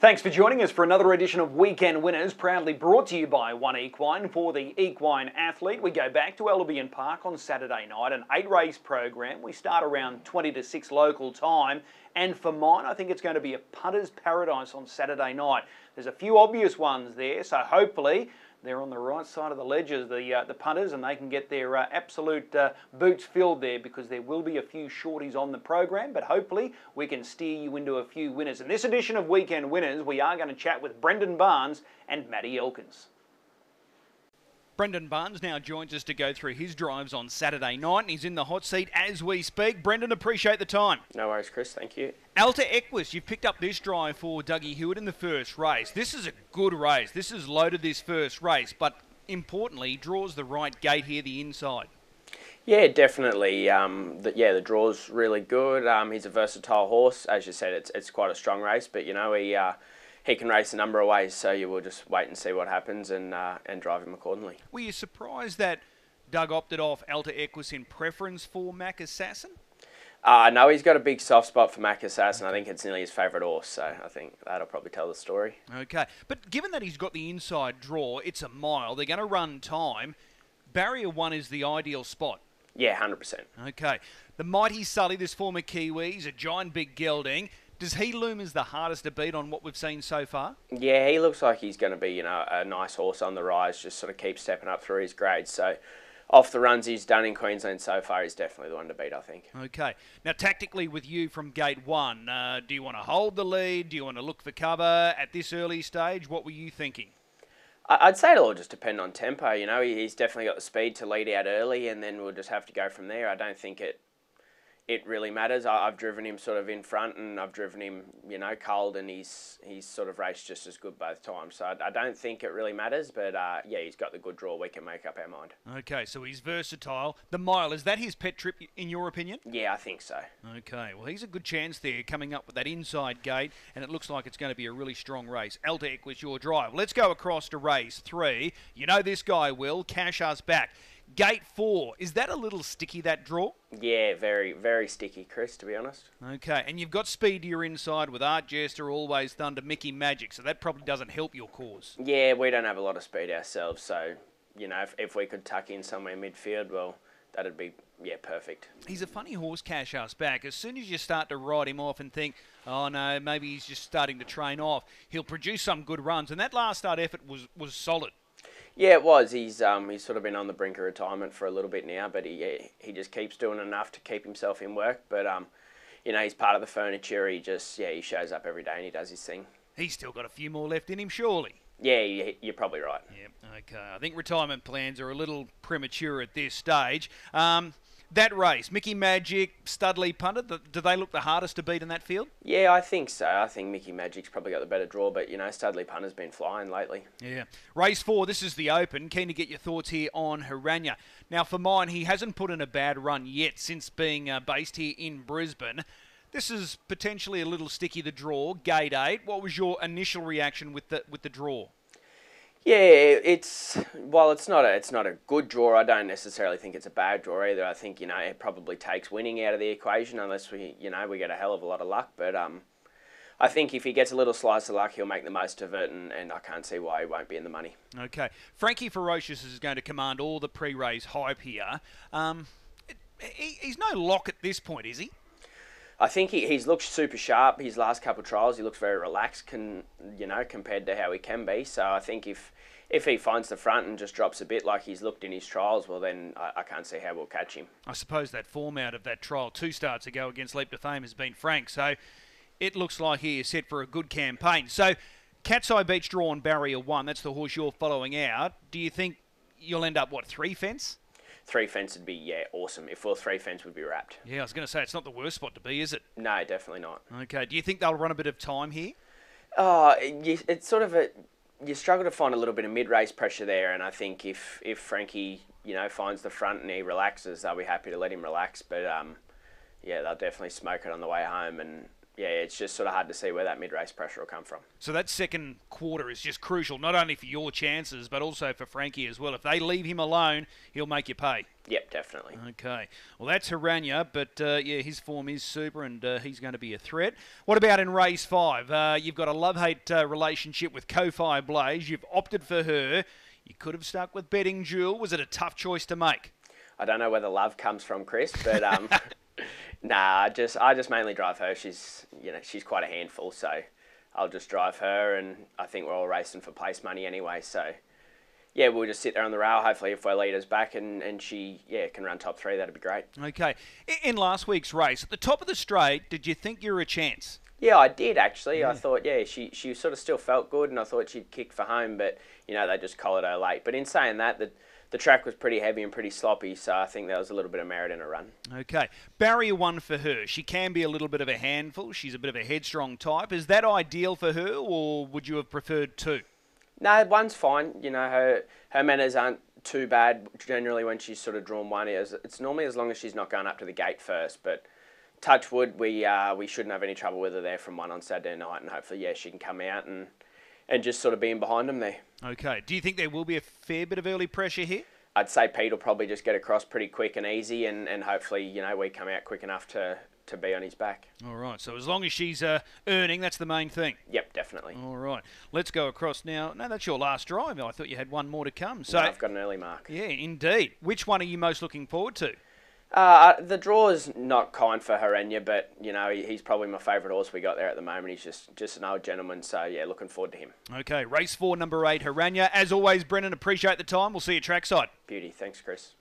Thanks for joining us for another edition of Weekend Winners, proudly brought to you by 1Equine. For the equine athlete, we go back to Albion Park on Saturday night, an 8-race program. We start around 20 to 6 local time, and for mine, I think it's going to be a punter's paradise on Saturday night. There's a few obvious ones there, so hopefully they're on the right side of the ledges, the punters, and they can get their absolute boots filled there, because there will be a few shorties on the program, but hopefully we can steer you into a few winners. In this edition of Weekend Winners, we are going to chat with Brendan Barnes and Matty Elkins. Brendan Barnes now joins us to go through his drives on Saturday night, and he's in the hot seat as we speak. Brendan, appreciate the time. No worries, Chris. Thank you. 1Equine, you've picked up this drive for Dougie Hewitt in the first race. This is a good race. This is loaded, this first race, but importantly, draws the right gate here, the inside. Yeah, definitely. The draw's really good. He's a versatile horse. As you said, it's quite a strong race, but you know he can race a number of ways, so you will just wait and see what happens and drive him accordingly. Were you surprised that Doug opted off 1Equine in preference for Mac Assassin? No, he's got a big soft spot for Mac Assassin. I think it's nearly his favourite horse, so I think that'll probably tell the story. Okay, but given that he's got the inside draw, it's a mile, they're going to run time. Barrier 1 is the ideal spot. Yeah, 100%. Okay, the mighty Sully, this former Kiwi, he's a giant big gelding. Does he loom as the hardest to beat on what we've seen so far? Yeah, he looks like he's going to be, a nice horse on the rise, just sort of keep stepping up through his grades. So off the runs he's done in Queensland so far, he's definitely the one to beat, I think. Okay. Now, tactically with you from gate 1, do you want to hold the lead? Do you want to look for cover at this early stage? What were you thinking? I'd say it'll all just depend on tempo. He's definitely got the speed to lead out early, and then we'll just have to go from there. I don't think it really matters. I've driven him sort of in front, and I've driven him, cold, and he's sort of raced just as good both times. So I don't think it really matters, but yeah, he's got the good draw. We can make up our mind. Okay, so he's versatile. The mile, is that his pet trip in your opinion? Yeah, I think so. Okay, well, he's a good chance there coming up with that inside gate, and it looks like it's going to be a really strong race. 1Equine your drive. Let's go across to race 3. You know this guy will cash us back. Gate 4, is that a little sticky, that draw? Yeah, very, very sticky, Chris, to be honest. Okay, and you've got speed to your inside with Art Jester, Always Thunder, Mickey Magic, so that probably doesn't help your cause. Yeah, we don't have a lot of speed ourselves, so, if we could tuck in somewhere midfield, well, that'd be, perfect. He's a funny horse, cash us back. As soon as you start to ride him off and think, oh no, maybe he's just starting to train off, he'll produce some good runs, and that last start effort was solid. Yeah, it was. He's sort of been on the brink of retirement for a little bit now, but he just keeps doing enough to keep himself in work. But he's part of the furniture. He shows up every day and he does his thing. He's still got a few more left in him, surely. Yeah, you're probably right. Yeah, okay. I think retirement plans are a little premature at this stage. That race, Mickey Magic, Studley Punter, do they look the hardest to beat in that field? Yeah, I think so. I think Mickey Magic's probably got the better draw, but, Studley Punter's been flying lately. Yeah. Race 4, this is the Open. Keen to get your thoughts here on Haranya. Now, for mine, he hasn't put in a bad run yet since being based here in Brisbane. This is potentially a little sticky, the draw, gate 8. What was your initial reaction with the draw? Yeah, it's not a good draw. I don't necessarily think it's a bad draw either. I think it probably takes winning out of the equation unless we get a hell of a lot of luck. But I think if he gets a little slice of luck, he'll make the most of it, and I can't see why he won't be in the money. Okay, Frankie Ferocious is going to command all the pre-race hype here. He's no lock at this point, is he? I think he's looked super sharp. His last couple of trials, he looks very relaxed, compared to how he can be. So I think if he finds the front and just drops a bit like he's looked in his trials, well then I can't see how we'll catch him. I suppose that form out of that trial 2 starts ago against Leap to Fame has been frank. So it looks like he is set for a good campaign. So Cat's Eye Beach draw on Barrier 1. That's the horse you're following out. Do you think you'll end up, 3 fence? 3 fence would be, awesome. If 3 fence would be wrapped. Yeah, I was going to say, it's not the worst spot to be, is it? No, definitely not. Okay, do you think they'll run a bit of time here? Oh, it's sort of you struggle to find a little bit of mid-race pressure there, and I think if Frankie, finds the front and he relaxes, they'll be happy to let him relax, but, they'll definitely smoke it on the way home, and, yeah, it's just sort of hard to see where that mid-race pressure will come from. So that second quarter is just crucial, not only for your chances, but also for Frankie as well. If they leave him alone, he'll make you pay. Yep, definitely. Okay. Well, that's Haranya, but yeah, his form is super, and he's going to be a threat. What about in race 5? You've got a love-hate relationship with Ko-Fi Blaze. You've opted for her. You could have stuck with Betting Jewel. Was it a tough choice to make? I don't know where the love comes from, Chris, but nah, I just mainly drive her. She's quite a handful, so I'll just drive her, and I think we're all racing for place money anyway. So yeah, we'll just sit there on the rail. Hopefully, if we're leaders back and she can run top 3, that'd be great. Okay. In last week's race, at the top of the straight, did you think you were a chance? Yeah, I did actually. Yeah. I thought, she sort of still felt good, and I thought she'd kick for home, but they just collared her late. But in saying that, the track was pretty heavy and pretty sloppy, so I think there was a little bit of merit in her run. Okay. Barrier 1 for her. She can be a little bit of a handful. She's a bit of a headstrong type. Is that ideal for her, or would you have preferred 2? No, 1's fine. her manners aren't too bad generally when she's sort of drawn 1. It's normally as long as she's not going up to the gate first, but touch wood, we shouldn't have any trouble with her there from 1 on Saturday night, and hopefully, she can come out and just sort of be in behind them there. Okay. Do you think there will be a fair bit of early pressure here? I'd say Pete will probably just get across pretty quick and easy, and hopefully, we come out quick enough to be on his back. All right. So as long as she's earning, that's the main thing. Yep, definitely. All right. Let's go across now. No, that's your last drive. I thought you had one more to come. So no, I've got an early mark. Yeah, indeed. Which one are you most looking forward to? The draw's not kind for Haranya, but he's probably my favourite horse we got there at the moment. He's just an old gentleman, so yeah, looking forward to him. Okay, race 4, number 8, Haranya. As always, Brennan, appreciate the time. We'll see you trackside. Beauty, thanks, Chris.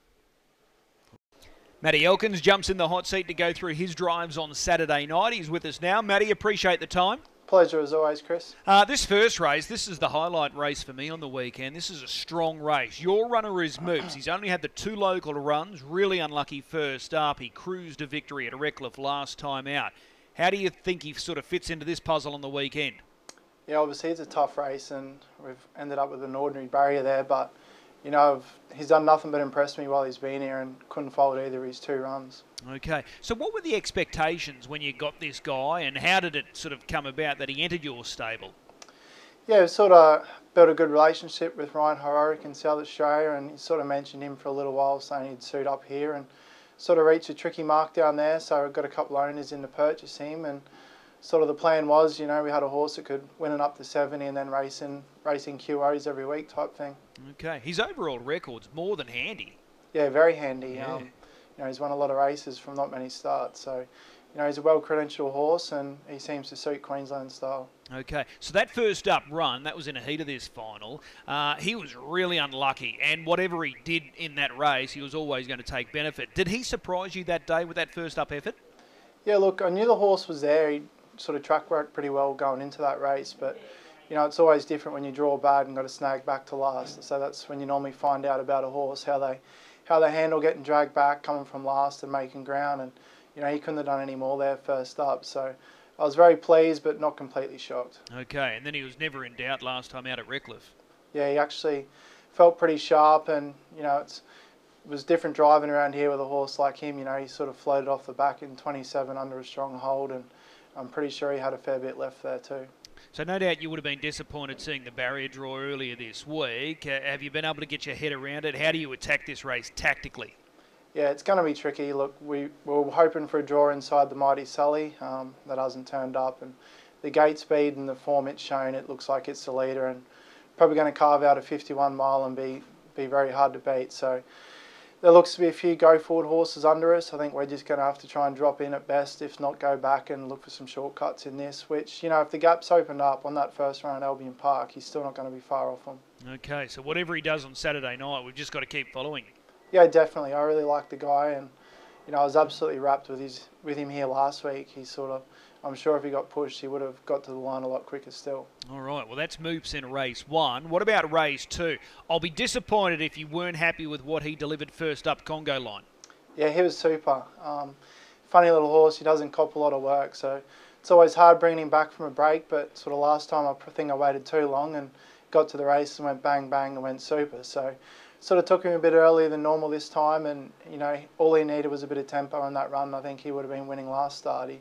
Matty Elkins jumps in the hot seat to go through his drives on Saturday night. He's with us now. Matty, appreciate the time. Pleasure as always, Chris. This first race, this is the highlight race for me on the weekend. This is a strong race. Your runner is Moops. He's only had the 2 local runs. Really unlucky first up. He cruised to victory at Redcliffe last time out. How do you think he sort of fits into this puzzle on the weekend? Yeah, obviously it's a tough race, and we've ended up with an ordinary barrier there, but he's done nothing but impress me while he's been here, and couldn't fault either of his 2 runs. Okay, so what were the expectations when you got this guy, and how did it sort of come about that he entered your stable? Yeah, we sort of built a good relationship with Ryan Heroic in South Australia, and he sort of mentioned him for a little while, saying he'd suit up here, and sort of reached a tricky mark down there, so I got a couple of owners in to purchase him, and sort of the plan was, we had a horse that could win it up to 70 and then racing QOs every week type thing. Okay, his overall record's more than handy. Yeah, very handy. Yeah. He's won a lot of races from not many starts, so he's a well-credentialed horse, and he seems to suit Queensland style. Okay, so that first up run, that was in a heat of this final. He was really unlucky, and whatever he did in that race, he was always going to take benefit. Did he surprise you that day with that first up effort? Yeah, look, I knew the horse was there. He sort of track worked pretty well going into that race, but it's always different when you draw bad and got to snag back to last. So that's when you normally find out about a horse, how they handle getting dragged back, coming from last and making ground, and he couldn't have done any more there first up. So I was very pleased, but not completely shocked. Okay, and then he was never in doubt last time out at Redcliffe. Yeah, he actually felt pretty sharp, and it was different driving around here with a horse like him. He sort of floated off the back in 27 under a strong hold, and I'm pretty sure he had a fair bit left there too. So no doubt you would have been disappointed seeing the barrier draw earlier this week. Have you been able to get your head around it? How do you attack this race tactically? Yeah, it's going to be tricky. Look, we were hoping for a draw inside the Mighty Sully. That hasn't turned up. And the gate speed and the form it's shown, it looks like it's the leader, and probably going to carve out a 51 mile and be very hard to beat. So there looks to be a few go-forward horses under us. I think we're just going to have to try and drop in at best, if not go back and look for some shortcuts in this, which, if the gap's opened up on that first run at Albion Park, he's still not going to be far off them. Okay, so whatever he does on Saturday night, we've just got to keep following him. Yeah, definitely. I really like the guy, and I was absolutely wrapped with him here last week. He's sort of, I'm sure if he got pushed, he would have got to the line a lot quicker still. All right, well, that's Moops in race 1. What about race 2? I'll be disappointed if you weren't happy with what he delivered first up Congo line. Yeah, he was super. Funny little horse. He doesn't cop a lot of work, so it's always hard bringing him back from a break, but sort of last time I think I waited too long and got to the race and went bang, bang and went super. So sort of took him a bit earlier than normal this time, and all he needed was a bit of tempo on that run. I think he would have been winning last start. He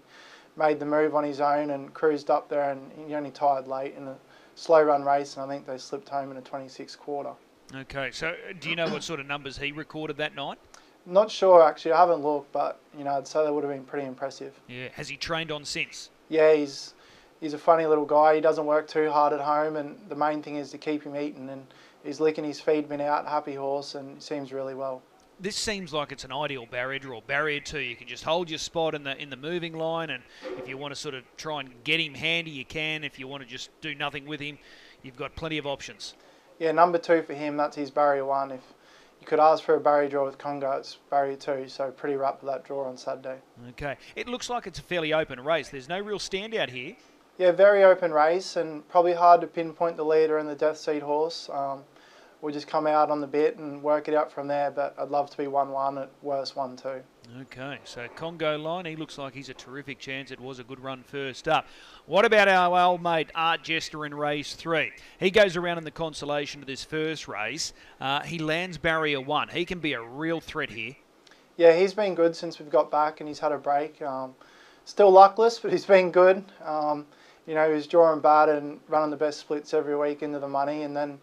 made the move on his own and cruised up there, and he only tired late in a slow run race, and I think they slipped home in a 26th quarter. Okay, so do you know what sort of numbers he recorded that night? Not sure actually, I haven't looked, but I'd say they would have been pretty impressive. Yeah, has he trained on since? Yeah, he's a funny little guy. He doesn't work too hard at home, and the main thing is to keep him eating, and he's licking his feed bin out, happy horse, and seems really well. This seems like it's an ideal barrier draw. Barrier 2, you can just hold your spot in the moving line, and if you want to sort of try and get him handy, you can. If you want to just do nothing with him, you've got plenty of options. Yeah, number 2 for him, that's his barrier 1. If you could ask for a barrier draw with Congo, it's barrier 2, so pretty wrapped with that draw on Saturday. Okay, it looks like it's a fairly open race. There's no real standout here. Yeah, very open race, and probably hard to pinpoint the leader and the Death Seed horse. We'll just come out on the bit and work it out from there, but I'd love to be 1-1 at worst 1-2. Okay, so Congo Line, he looks like he's a terrific chance. It was a good run first up. What about our old mate Art Jester in race 3? He goes around in the consolation to this first race. He lands barrier 1. He can be a real threat here. Yeah, he's been good since we've got back, and he's had a break. Still luckless, but he's been good. He was drawing bad and running the best splits every week into the money, and then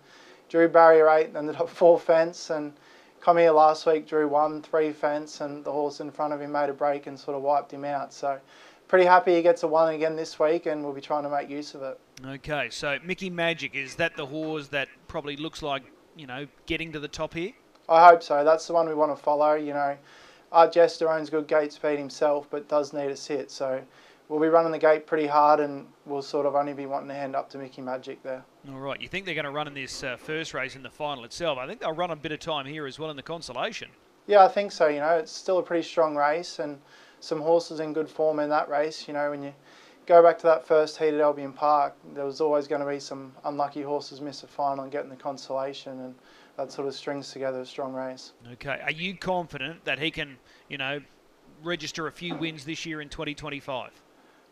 drew barrier 8 and ended up 4 fence, and come here last week, drew 1, 3 fence, and the horse in front of him made a break and sort of wiped him out. So pretty happy he gets a 1 again this week, and we'll be trying to make use of it. Okay, so Mickey Magic, is that the horse that probably looks like, getting to the top here? I hope so. That's the one we want to follow. Art Jester owns good gate speed himself, but does need a sit. So we'll be running the gate pretty hard, and we'll sort of only be wanting to hand up to Mickey Magic there. All right. You think they're going to run in this first race in the final itself? I think they'll run a bit of time here as well in the consolation. Yeah, I think so. It's still a pretty strong race, and some horses in good form in that race. When you go back to that first heat at Albion Park, there was always going to be some unlucky horses miss a final and get in the consolation, and that sort of strings together a strong race. Okay. Are you confident that he can, register a few wins this year in 2025?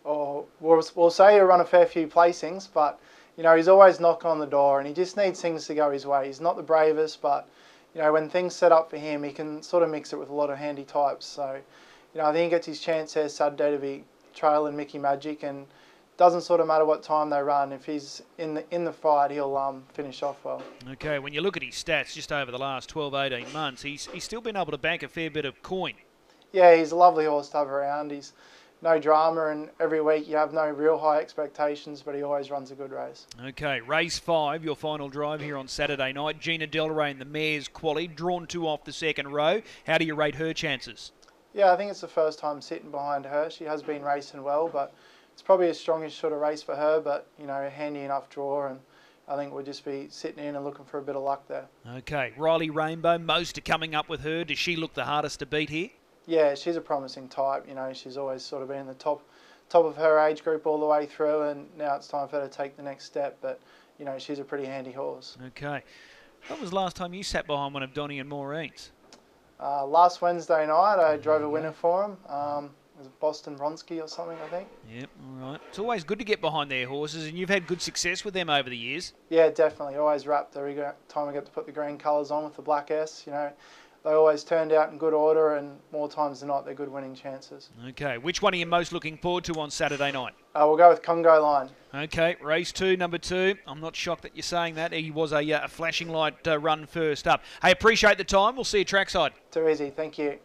Oh, we'll say he'll run a fair few placings, but he's always knocking on the door, and he just needs things to go his way. He's not the bravest, but when things set up for him, he can sort of mix it with a lot of handy types. So I think he gets his chance there Saturday to be trailing Mickey Magic, and doesn't sort of matter what time they run. If he's in the fight, he'll finish off well. Okay, when you look at his stats just over the last 12, 18 months, he's still been able to bank a fair bit of coin. Yeah, he's a lovely horse to have around. He's no drama, and every week you have no real high expectations, but he always runs a good race. Okay, race 5, your final drive here on Saturday night. Gina Delray, the mare's quality, drawn 2 off the second row. How do you rate her chances? Yeah, I think it's the first time sitting behind her. She has been racing well, but it's probably a strongish sort of race for her, but, a handy enough draw, and I think we'll just be sitting in and looking for a bit of luck there. Okay, Riley Rainbow, most are coming up with her. Does she look the hardest to beat here? Yeah, she's a promising type. She's always sort of been in the top of her age group all the way through, and now it's time for her to take the next step. But, she's a pretty handy horse. Okay. When was the last time you sat behind one of Donnie and Maureen's? Last Wednesday night, I drove a winner for him. It was Boston Bronski or something, I think. Yep, all right. It's always good to get behind their horses, and you've had good success with them over the years. Yeah, definitely. Always wrapped every time I get to put the green colours on with the black S. They always turned out in good order, and more times than not, they're good winning chances. Okay, which one are you most looking forward to on Saturday night? We'll go with Congo Line. Okay, race 2, number 2. I'm not shocked that you're saying that. He was a flashing light run first up. Hey, appreciate the time. We'll see you trackside. Too easy. Thank you.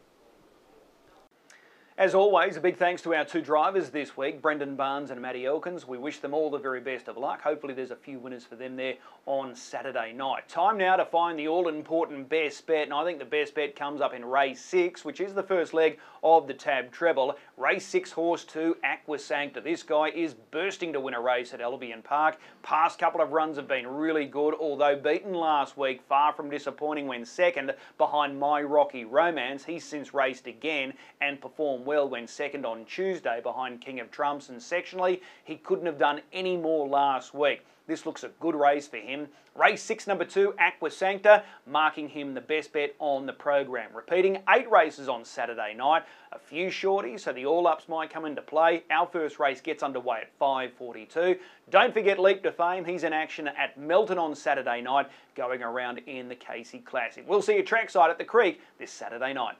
As always, a big thanks to our 2 drivers this week, Brendan Barnes and Matty Elkins. We wish them all the very best of luck. Hopefully there's a few winners for them there on Saturday night. Time now to find the all-important best bet, and I think the best bet comes up in race 6, which is the first leg of the Tab Treble. Race 6, horse 2, Aqua Sancta. This guy is bursting to win a race at Albion Park. Past couple of runs have been really good, although beaten last week, far from disappointing when second behind My Rocky Romance. He's since raced again and performed well when second on Tuesday behind King of Trumps, and sectionally he couldn't have done any more last week. This looks a good race for him. Race 6, number 2, Aqua Sancta, marking him the best bet on the program. Repeating 8 races on Saturday night. A few shorties, so the all-ups might come into play. Our first race gets underway at 5:42. Don't forget Leap to Fame. He's in action at Melton on Saturday night, going around in the Casey Classic. We'll see you trackside at the Creek this Saturday night.